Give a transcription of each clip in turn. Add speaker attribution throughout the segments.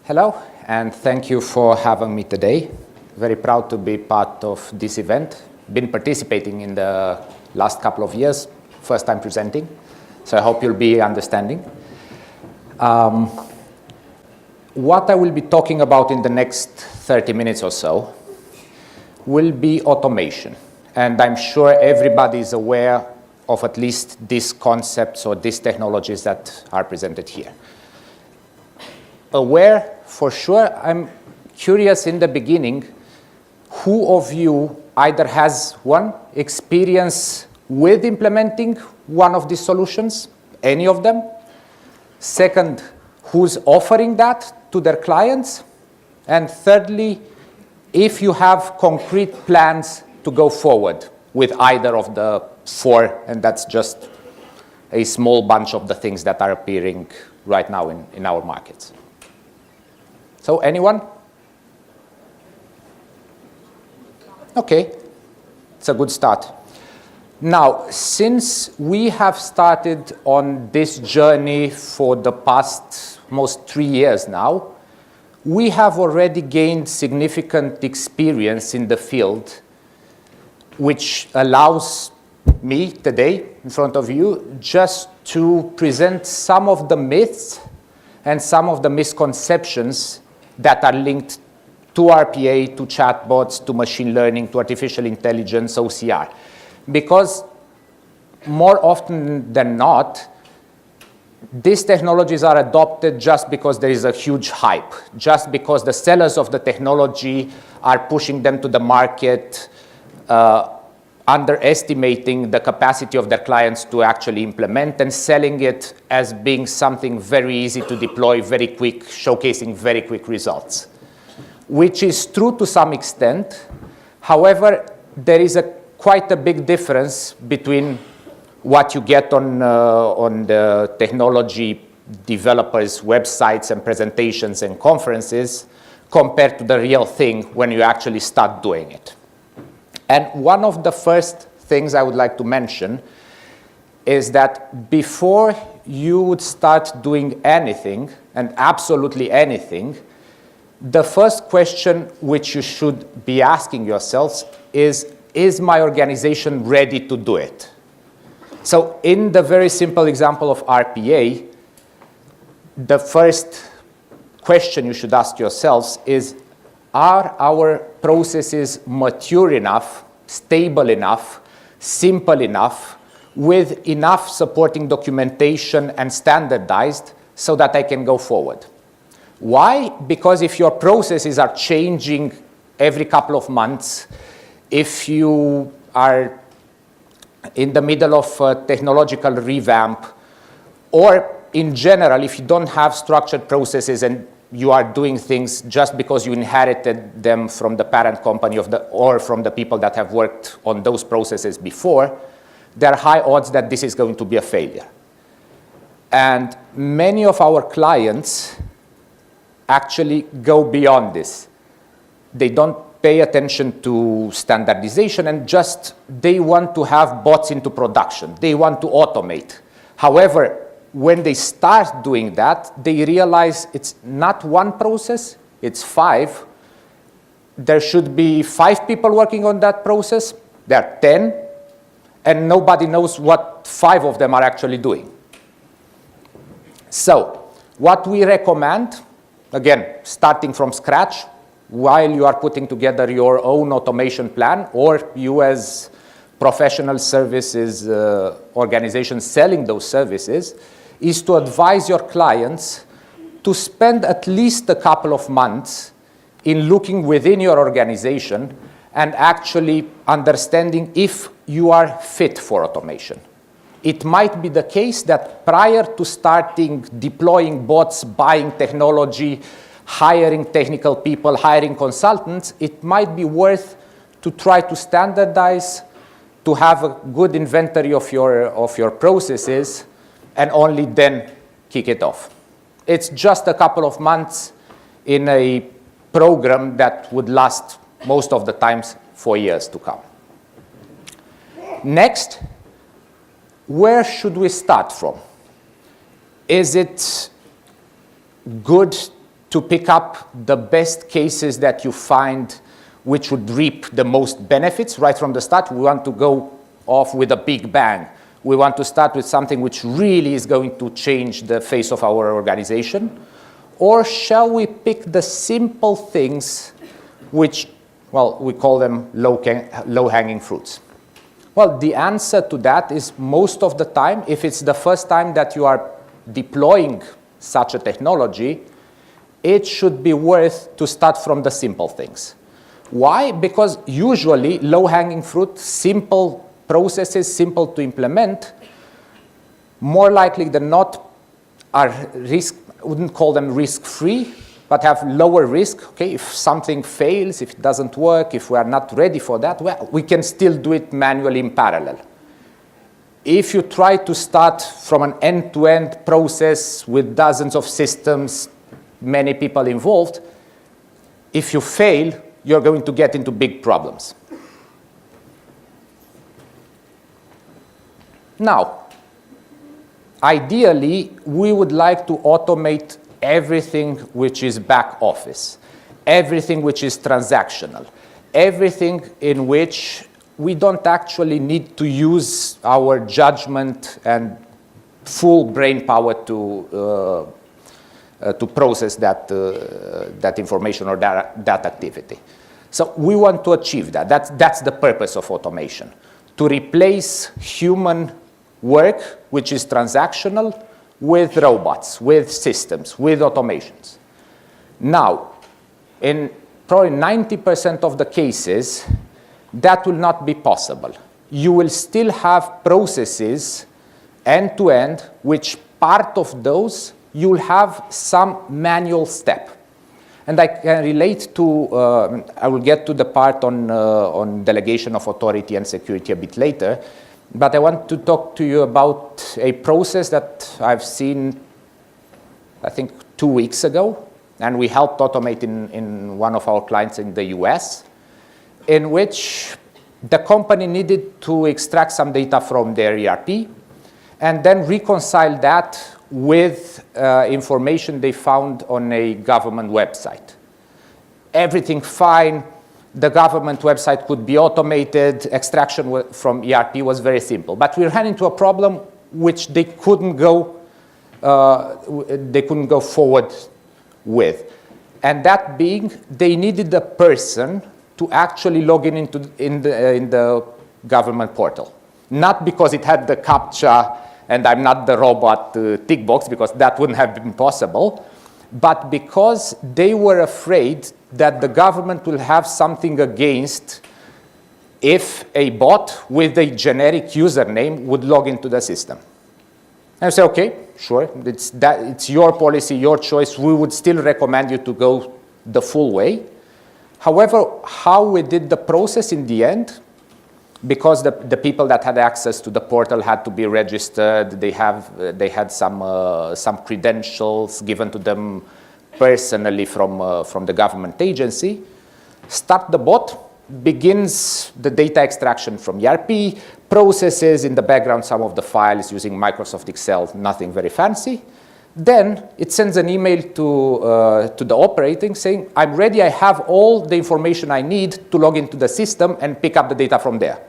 Speaker 1: Hello, and thank you for having me today. Very proud to be part of this event. Been participating in the last couple of years, first time presenting, so I hope you'll be understanding. What I will be talking about in the next 30 minutes or so will be automation. And I'm sure everybody is aware of at least these concepts or these technologies that are presented here. Aware, for sure. I'm curious in the beginning, who of you either has one experience with implementing one of these solutions, any of them? Second, who's offering that to their clients? And thirdly, if you have concrete plans to go forward with either of the four, and that's just a small bunch of the things that are appearing right now in our markets. So anyone? Okay, it's a good start. Now, since we have started on this journey for the past almost 3 years now, we have already gained significant experience in the field, which allows me today in front of you just to present some of the myths and some of the misconceptions that are linked to RPA, to chatbots, to machine learning, to artificial intelligence, OCR. Because more often than not, these technologies are adopted just because there is a huge hype, just because the sellers of the technology are pushing them to the market, underestimating the capacity of their clients to actually implement and selling it as being something very easy to deploy, very quick, showcasing very quick results, which is true to some extent. However, there is quite a big difference between what you get on the technology developers' websites and presentations and conferences compared to the real thing when you actually start doing it. And one of the first things I would like to mention is that before you would start doing anything, and absolutely anything, the first question which you should be asking yourselves is my organization ready to do it? So in the very simple example of RPA, the first question you should ask yourselves is, are our processes mature enough, stable enough, simple enough, with enough supporting documentation and standardized so that I can go forward? Why? Because if your processes are changing every couple of months, if you are in the middle of a technological revamp, or in general, if you don't have structured processes and you are doing things just because you inherited them from the parent company or from the people that have worked on those processes before, there are high odds that this is going to be a failure. And many of our clients actually go beyond this. They don't pay attention to standardization and they want to have bots into production. They want to automate. However, when they start doing that, they realize it's not one process, it's 5. There should be 5 people working on that process. There are 10, and nobody knows what 5 of them are actually doing. So, what we recommend, again, starting from scratch, while you are putting together your own automation plan, or you as professional services organizations selling those services, is to advise your clients to spend at least a couple of months in looking within your organization and actually understanding if you are fit for automation. It might be the case that prior to starting deploying bots, buying technology, hiring technical people, hiring consultants, it might be worth to try to standardize, to have a good inventory of your processes, and only then kick it off. It's just a couple of months in a program that would last most of the times for years to come. Next, where should we start from? Is it good to pick up the best cases that you find which would reap the most benefits right from the start. We want to go off with a big bang. We want to start with something which really is going to change the face of our organization. Or shall we pick the simple things which, well, we call them low-hanging fruits? Well, the answer to that is most of the time, if it's the first time that you are deploying such a technology, it should be worth to start from the simple things. Why? Because usually low-hanging fruit, simple processes, simple to implement, more likely than not are I wouldn't call them risk-free, but have lower risk. Okay, if something fails, if it doesn't work, if we are not ready for that, well, we can still do it manually in parallel. If you try to start from an end-to-end process with dozens of systems, many people involved, if you fail, you're going to get into big problems. Now, ideally, we would like to automate everything which is back office, everything which is transactional, everything in which we don't actually need to use our judgment and full brain power to process that information or that activity. So we want to achieve that. That's the purpose of automation, to replace human work, which is transactional, with robots, with systems, with automations. Now, in probably 90% of the cases, that will not be possible. You will still have processes end-to-end, which part of those you'll have some manual step. And I can relate to, I will get to the part on delegation of authority and security a bit later, but I want to talk to you about a process that I've seen, I think, 2 weeks ago, and we helped automate in one of our clients in the US, in which the company needed to extract some data from their ERP and then reconcile that with information they found on a government website. Everything fine. The government website could be automated. Extraction from ERP was very simple. But we ran into a problem which they couldn't go forward with. And that being, they needed a person to actually log in the government portal. Not because it had the CAPTCHA and I'm not the robot tick box, because that wouldn't have been possible, but because they were afraid that the government will have something against if a bot with a generic username would log into the system. And I say, okay, sure, it's your policy, your choice. We would still recommend you to go the full way. However, how we did the process in the end, because the people that had access to the portal had to be registered, they had some credentials given to them personally from the government agency. Start the bot, begins the data extraction from ERP, processes in the background some of the files using Microsoft Excel, nothing very fancy. Then it sends an email to the operating saying, I'm ready, I have all the information I need to log into the system and pick up the data from there.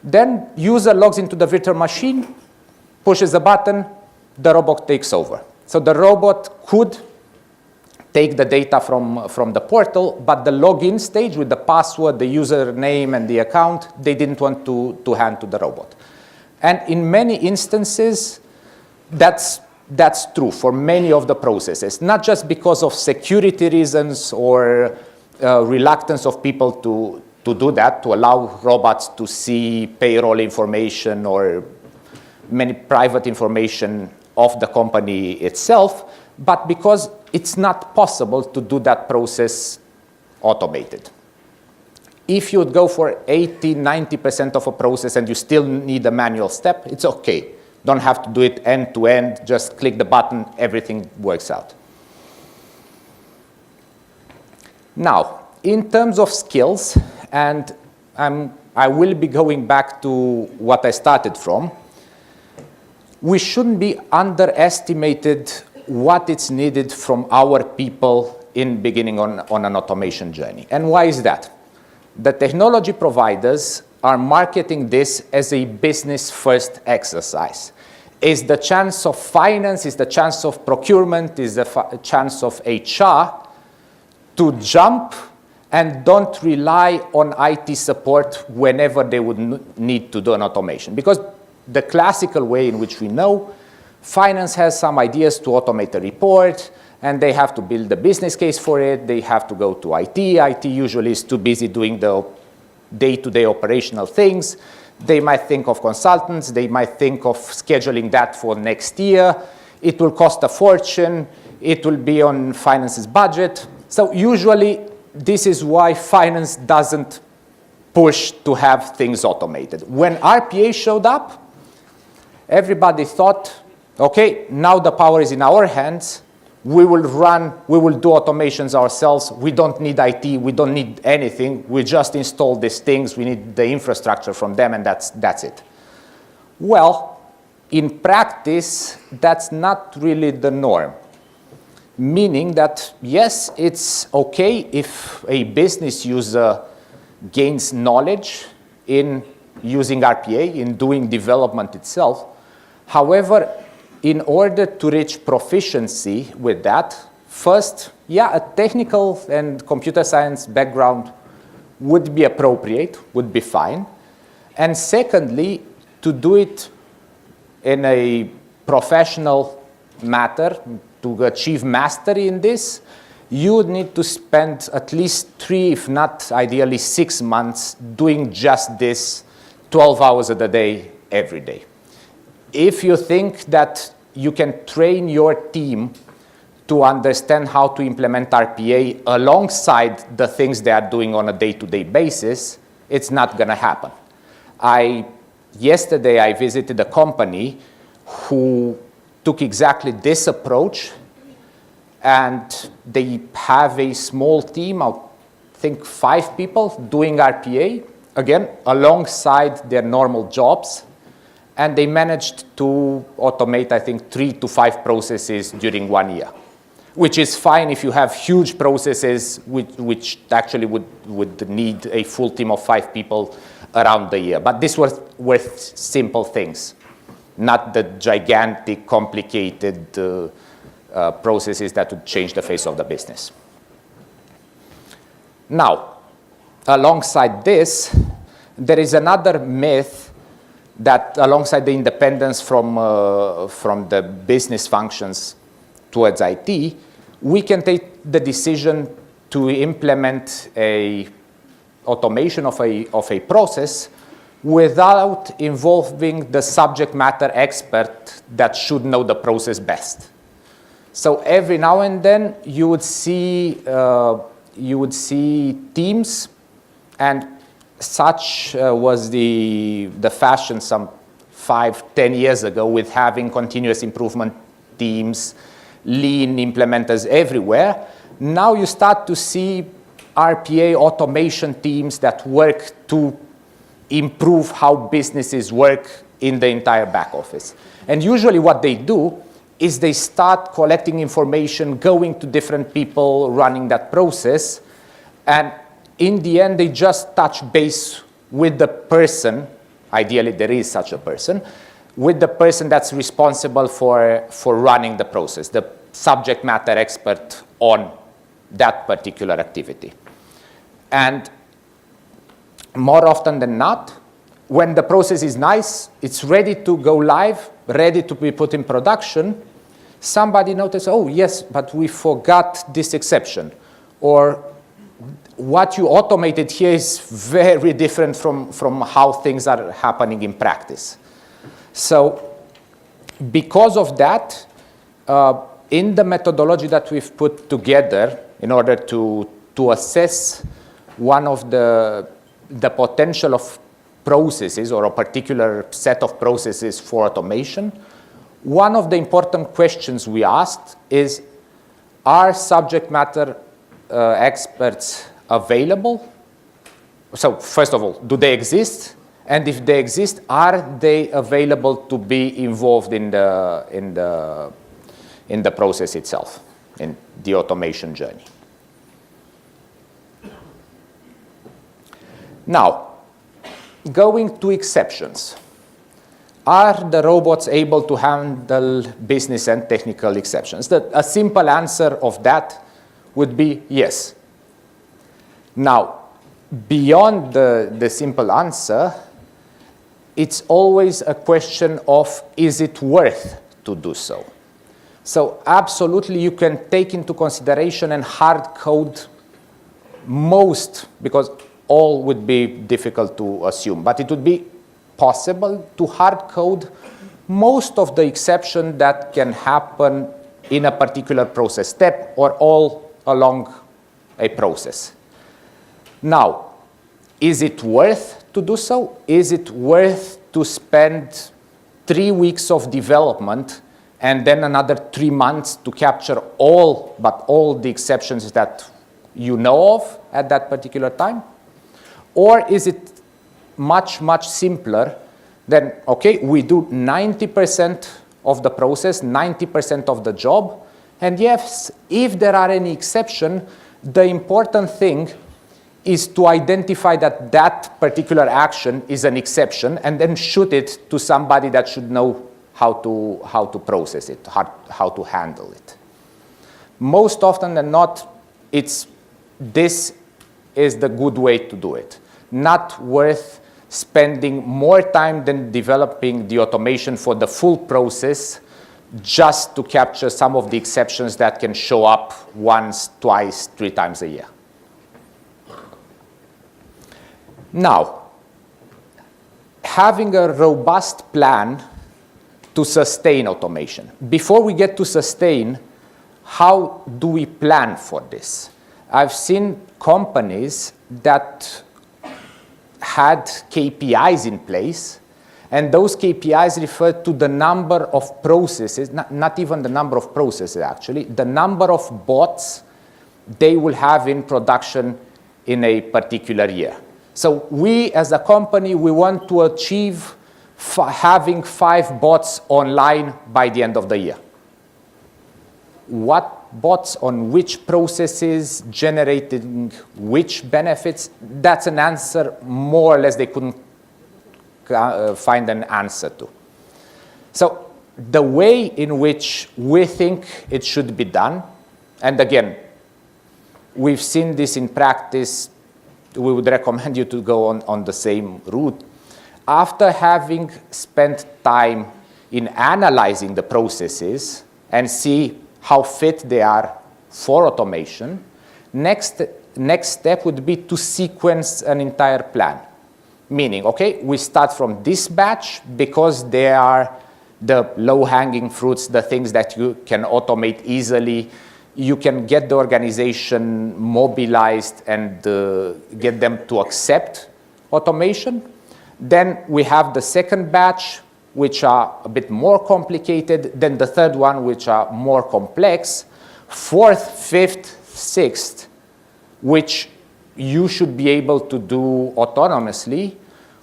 Speaker 1: Then user logs into the virtual machine, pushes a button, the robot takes over. So the robot could take the data from the portal, but the login stage with the password, the username, and the account, they didn't want to hand to the robot. And in many instances, that's true for many of the processes, not just because of security reasons or reluctance of people to do that, to allow robots to see payroll information or many private information of the company itself, but because it's not possible to do that process automated. If you would go for 80–90% of a process and you still need a manual step, it's okay. Don't have to do it end to end, just click the button, everything works out. Now, in terms of skills, and I will be going back to what I started from, we shouldn't be underestimated what is needed from our people in beginning on an automation journey. And why is that? The technology providers are marketing this as a business-first exercise. Is the chance of finance, is the chance of procurement, is the chance of HR to jump and don't rely on IT support whenever they would need to do an automation. Because the classical way in which we know, finance has some ideas to automate a report, and they have to build a business case for it. They have to go to IT. IT usually is too busy doing the day-to-day operational things. They might think of consultants. They might think of scheduling that for next year. It will cost a fortune. It will be on finance's budget. So usually, this is why finance doesn't push to have things automated. When RPA showed up, everybody thought, okay, now the power is in our hands. We will do automations ourselves. We don't need IT. We don't need anything. We just install these things. We need the infrastructure from them, and that's it. Well, in practice, that's not really the norm. Meaning that, yes, it's okay if a business user gains knowledge in using RPA, in doing development itself. However, in order to reach proficiency with that, first, yeah, a technical and computer science background would be appropriate, would be fine. And secondly, to do it in a professional matter, to achieve mastery in this, you would need to spend at least 3, if not ideally 6 months doing just this 12 hours a day, every day. If you think that you can train your team to understand how to implement RPA alongside the things they are doing on a day-to-day basis, it's not going to happen. Yesterday, I visited a company who took exactly this approach, and they have a small team, I think 5 people, doing RPA, again, alongside their normal jobs. And they managed to automate, I think, 3 to 5 processes during 1 year, which is fine if you have huge processes which actually would need a full team of 5 people around the year. But this was with simple things, not the gigantic, complicated processes that would change the face of the business. Now, alongside this, there is another myth that alongside the independence from the business functions towards IT, we can take the decision to implement a automation of a process without involving the subject matter expert that should know the process best. So every now and then you would see teams, and such was the fashion some 5-10 years ago, with having continuous improvement teams, lean implementers everywhere. Now you start to see RPA automation teams that work to improve how businesses work in the entire back office. And usually what they do is they start collecting information, going to different people, running that process, and in the end, they just touch base with the person, ideally there is such a person, with the person that's responsible for running the process, the subject matter expert on that particular activity. And more often than not, when the process is nice, it's ready to go live, ready to be put in production, somebody notices, oh yes, but we forgot this exception. Or what you automated here is very different from how things are happening in practice. So because of that, in the methodology that we've put together in order to assess one of the potential of processes or a particular set of processes for automation, one of the important questions we asked is, are subject matter experts available? So first of all, do they exist? And if they exist, are they available to be involved in the in the process itself, in the automation journey. Now, going to exceptions. Are the robots able to handle business and technical exceptions? A simple answer of that would be yes. Now, beyond the simple answer, it's always a question of, is it worth to do so? So absolutely you can take into consideration and hard code most, because all would be difficult to assume, but it would be possible to hard code most of the exception that can happen in a particular process step or all along a process. Now, is it worth to do so? Is it worth to spend 3 weeks of development and then another 3 months to capture all the exceptions that you know of at that particular time? Or is it much, much simpler than, okay, we do 90% of the process, 90% of the job, and yes, if there are any exception, the important thing is to identify that that particular action is an exception and then shoot it to somebody that should know how to process it, how to handle it. Most often than not, this is the good way to do it. Not worth spending more time than developing the automation for the full process just to capture some of the exceptions that can show up once, twice, 3 times a year. Now, having a robust plan to sustain automation. Before we get to sustain, how do we plan for this? I've seen companies that had KPIs in place, and those KPIs refer to the number of processes, not even the number of processes actually, the number of bots they will have in production in a particular year. So we as a company, we want to achieve having 5 bots online by the end of the year. What bots on which processes, generating which benefits, that's an answer more or less they couldn't find an answer to. So the way in which we think it should be done, and again, we've seen this in practice, we would recommend you to go on the same route. After having spent time in analyzing the processes and see how fit they are for automation, next step would be to sequence an entire plan. Meaning, okay, we start from this batch because they are the low-hanging fruits, the things that you can automate easily. You can get the organization mobilized and get them to accept automation. Then we have the second batch, which are a bit more complicated, then the third one, which are more complex, fourth, fifth, sixth, which you should be able to do autonomously,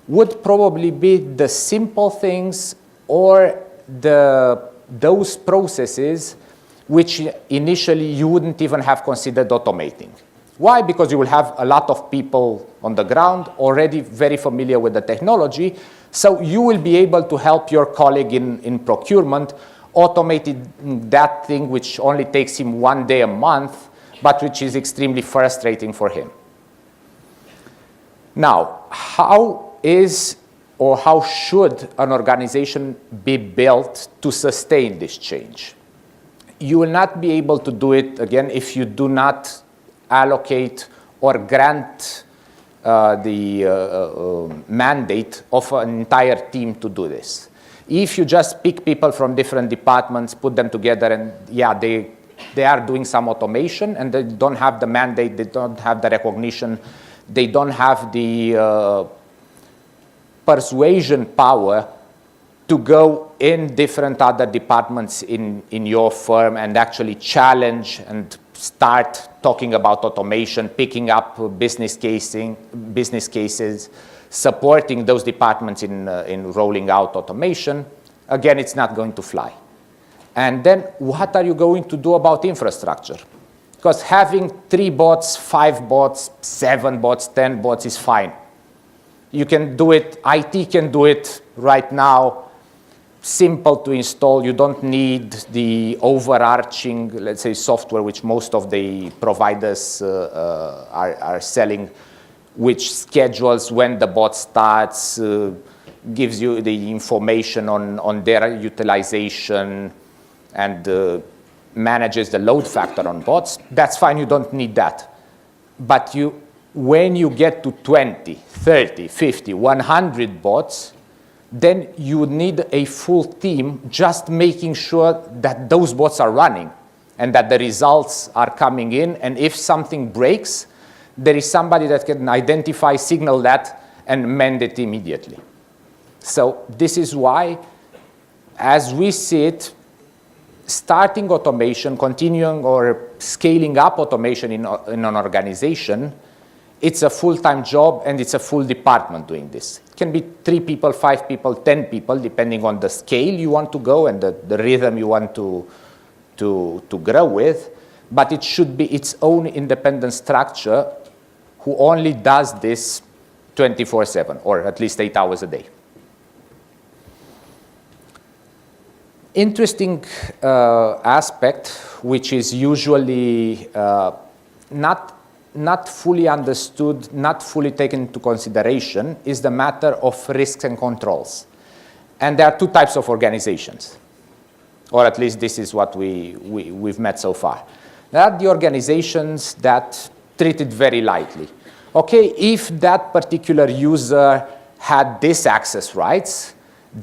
Speaker 1: would probably be the simple things or those processes which initially you wouldn't even have considered automating. Why? Because you will have a lot of people on the ground already very familiar with the technology, so you will be able to help your colleague in procurement automate that thing which only takes him 1 day a month, but which is extremely frustrating for him. Now, how should an organization be built to sustain this change? You will not be able to do it, again, if you do not allocate or grant the mandate of an entire team to do this. If you just pick people from different departments, put them together, and yeah, they are doing some automation, and they don't have the mandate, they don't have the recognition, they don't have the persuasion power to go in different other departments in your firm and actually challenge and start talking about automation, picking up business cases, supporting those departments in rolling out automation. Again, it's not going to fly. And then what are you going to do about infrastructure? Because having 3 bots, 5 bots, 7 bots, 10 bots is fine. You can do it, IT can do it right now, simple to install. You don't need the overarching, let's say, software, which most of the providers are selling, which schedules when the bot starts, gives you the information on their utilization, and manages the load factor on bots. That's fine, you don't need that. But when you get to 20, 30, 50, 100 bots, then you need a full team just making sure that those bots are running and that the results are coming in. And if something breaks, there is somebody that can identify, signal that, and mend it immediately. So this is why, as we see it, starting automation, continuing or scaling up automation in an organization, it's a full-time job and it's a full department doing this. It can be 3 people, 5 people, 10 people, depending on the scale you want to go and the rhythm you want to grow with. But it should be its own independent structure who only does this 24/7, or at least 8 hours a day. Interesting aspect, which is usually not fully understood, not fully taken into consideration, is the matter of risks and controls. And there are 2 types of organizations, or at least this is what we've met so far. There are the organizations that treat it very lightly. Okay, if that particular user had this access rights,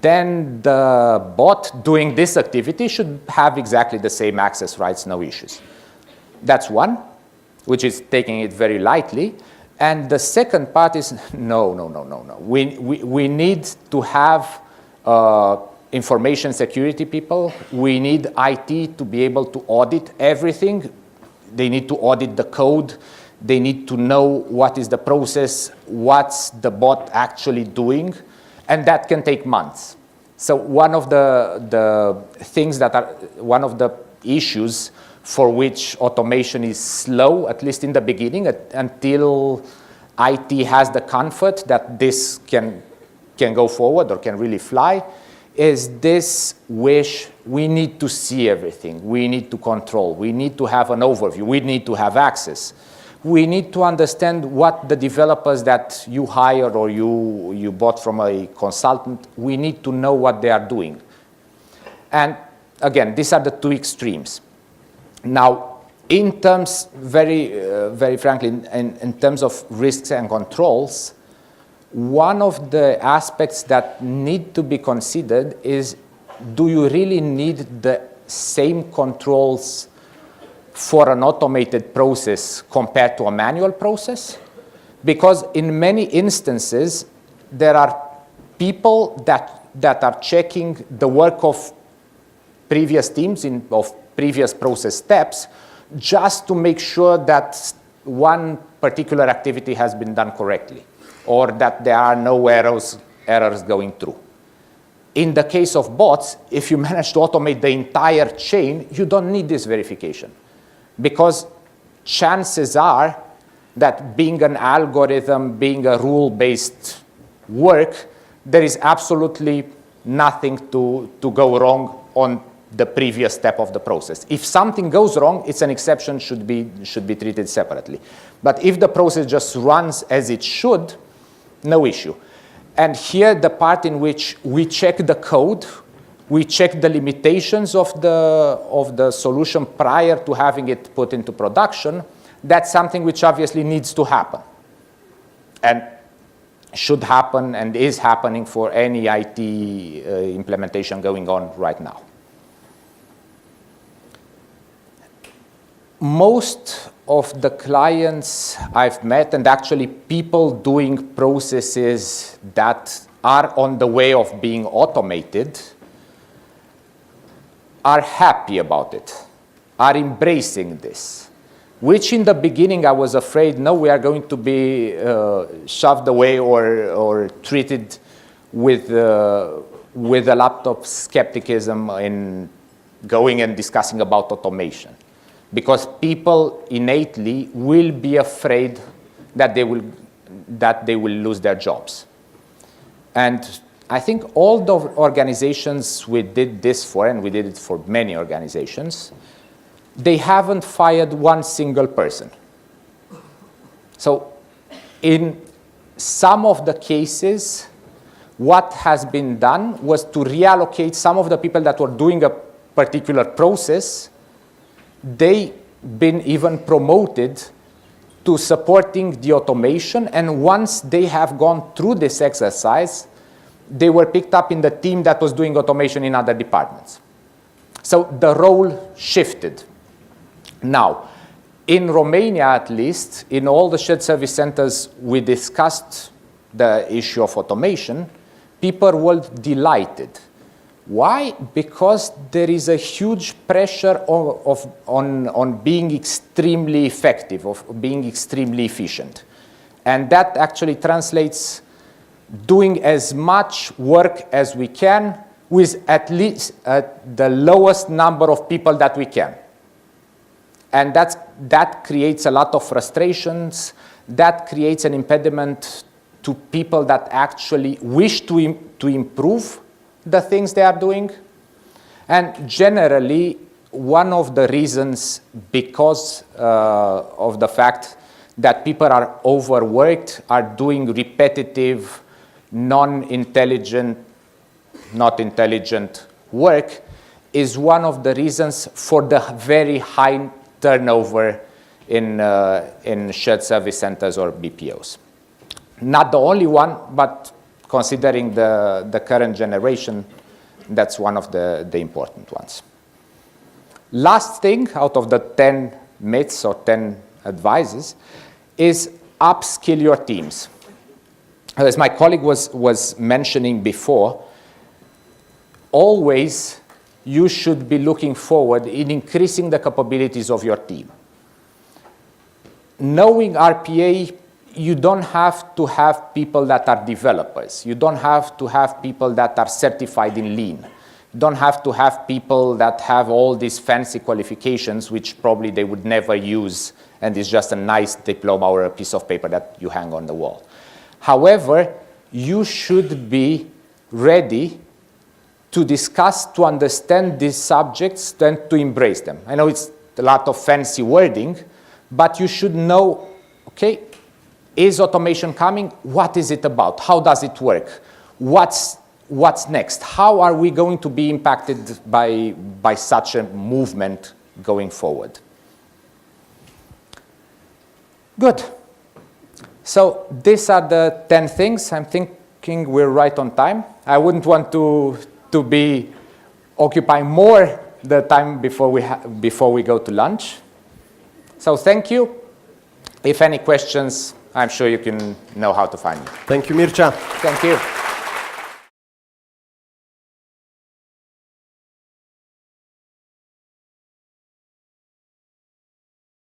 Speaker 1: then the bot doing this activity should have exactly the same access rights, no issues. That's one, which is taking it very lightly. And the second part is, no. We need to have information security people. We need IT to be able to audit everything. They need to audit the code. They need to know what is the process, what's the bot actually doing, and that can take months. So one of the things that are, one of the issues for which automation is slow, at least in the beginning, until IT has the comfort that this can go forward or can really fly, is this wish, we need to see everything, we need to control, we need to have an overview, we need to have access. We need to understand what the developers that you hired or you bought from a consultant, we need to know what they are doing. And again, these are the 2 extremes. Now, in terms, very frankly, in terms of risks and controls, one of the aspects that need to be considered is, do you really need the same controls for an automated process compared to a manual process? Because in many instances, there are people that are checking the work of previous teams of previous process steps just to make sure that one particular activity has been done correctly or that there are no errors going through. In the case of bots, if you manage to automate the entire chain, you don't need this verification. Because chances are that being an algorithm, being a rule-based work, there is absolutely nothing to go wrong on the previous step of the process. If something goes wrong, it's an exception, should be treated separately. But if the process just runs as it should, no issue. And here, the part in which we check the code, we check the limitations of the solution prior to having it put into production. That's something which obviously needs to happen and should happen and is happening for any IT implementation going on right now. Most of the clients I've met, and actually people doing processes that are on the way of being automated, are happy about it, are embracing this, which in the beginning I was afraid, no, we are going to be shoved away or treated with a lot of skepticism in going and discussing about automation, because people innately will be afraid that they will lose their jobs. And I think all the organizations we did this for, and we did it for many organizations, they haven't fired one single person. So in some of the cases, what has been done was to reallocate some of the people that were doing a particular process. They've been even promoted to supporting the automation, and once they have gone through this exercise, they were picked up in the team that was doing automation in other departments. So the role shifted. Now, in Romania at least, in all the shared service centers, we discussed the issue of automation. People were delighted. Why? Because there is a huge pressure on being extremely effective, of being extremely efficient. And that actually translates doing as much work as we can with at least the lowest number of people that we can. And that creates a lot of frustrations. That creates an impediment to people that actually wish to improve the things they are doing. And generally, one of the reasons, because of the fact that people are overworked, are doing repetitive, not intelligent work, is one of the reasons for the very high turnover in shared service centers or BPOs. Not the only one, but considering the current generation, that's one of the important ones. Last thing out of the 10 myths or 10 advices is upskill your teams. As my colleague was mentioning before, always you should be looking forward in increasing the capabilities of your team. Knowing RPA, you don't have to have people that are developers. You don't have to have people that are certified in Lean. You don't have to have people that have all these fancy qualifications, which probably they would never use, and it's just a nice diploma or a piece of paper that you hang on the wall. However, you should be ready to discuss, to understand these subjects, then to embrace them. I know it's a lot of fancy wording, but you should know, okay, is automation coming? What is it about? How does it work? What's next? How are we going to be impacted by such a movement going forward? Good. So these are the 10 things. I'm thinking we're right on time. I wouldn't want to be occupying more the time before we go to lunch. So thank you. If any questions, I'm sure you can know how to find me.
Speaker 2: Thank you, Mircea.
Speaker 1: Thank you.